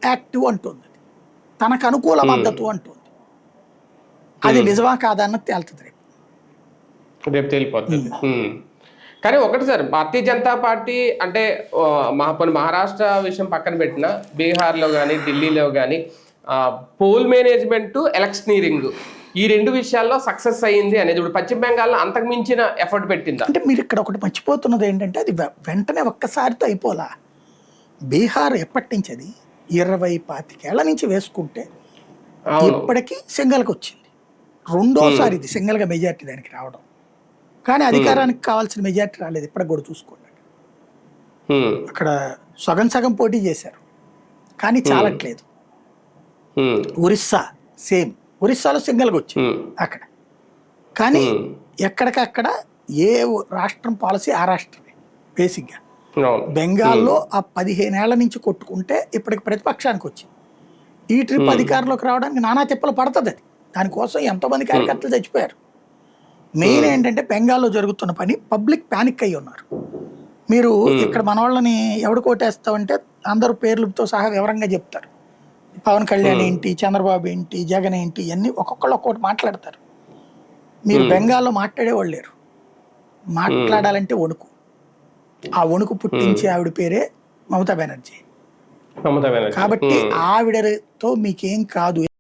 Active అంటుంది, తనకు అనుకూల మద్దతు అంటుంది. అది నిజమా కాదా అన్నది తేలుతుంది రేపు తేలిపోతుంది. కానీ ఒకటి సార్, భారతీయ జనతా పార్టీ అంటే మహారాష్ట్ర విషయం పక్కన పెట్టిన బీహార్లో కానీ ఢిల్లీలో కానీ పోల్ మేనేజ్మెంట్, ఎలక్షనీరింగ్ ఈ రెండు విషయాల్లో సక్సెస్ అయ్యింది అనేది ఇప్పుడు పశ్చిమ బెంగాల్లో అంతకు మించిన ఎఫర్ట్ పెట్టిందా అంటే మీరు ఇక్కడ ఒకటి మర్చిపోతున్నది ఏంటంటే అది వెంటనే ఒక్కసారితో అయిపోలా. బీహార్ ఎప్పటి నుంచి అది 20-25 ఏళ్ల నుంచి వేసుకుంటే ఇప్పటికీ సింగల్కి వచ్చింది. రెండోసారి ఇది సింగల్గా మెజార్టీ దానికి రావడం. కానీ అధికారానికి కావాల్సిన మెజార్టీ రాలేదు. ఇప్పటికి కూడా చూసుకోండి, అక్కడ సగం సగం పోటీ చేశారు కానీ చాలట్లేదు. ఒరిస్సా సేమ్, ఒరిస్సాలో సింగల్గా వచ్చింది అక్కడ. కానీ ఎక్కడికక్కడ ఏ రాష్ట్రం పాలసీ ఆ రాష్ట్రమే బేసిక్గా. బెంగాల్లో ఆ 15 ఏళ్ల నుంచి కొట్టుకుంటే ఇప్పటికి ప్రతిపక్షానికి వచ్చింది. ఈ ట్రిప్ అధికారంలోకి రావడానికి నానా తిప్పలు పడుతుంది. అది దానికోసం ఎంతోమంది కార్యకర్తలు చచ్చిపోయారు. మెయిన్ ఏంటంటే బెంగాల్లో జరుగుతున్న పని పబ్లిక్ ప్యానిక్ అయ్యి ఉన్నారు. మీరు ఇక్కడ మన వాళ్ళని ఎవడు కోటేస్తామంటే అందరూ పేర్లతో సహా వివరంగా చెప్తారు. పవన్ కళ్యాణ్ ఏంటి, చంద్రబాబు ఏంటి, జగన్ ఏంటి, ఇవన్నీ ఒక్కొక్కళ్ళు ఒక్కొక్కటి మాట్లాడతారు. మీరు బెంగాల్లో మాట్లాడేవాళ్ళు లేరు. మాట్లాడాలంటే వణుకు. ఆ వణుకు పుట్టించే ఆవిడ పేరే మమతా బెనర్జీ. కాబట్టి ఆవిడతో మీకేం కాదు.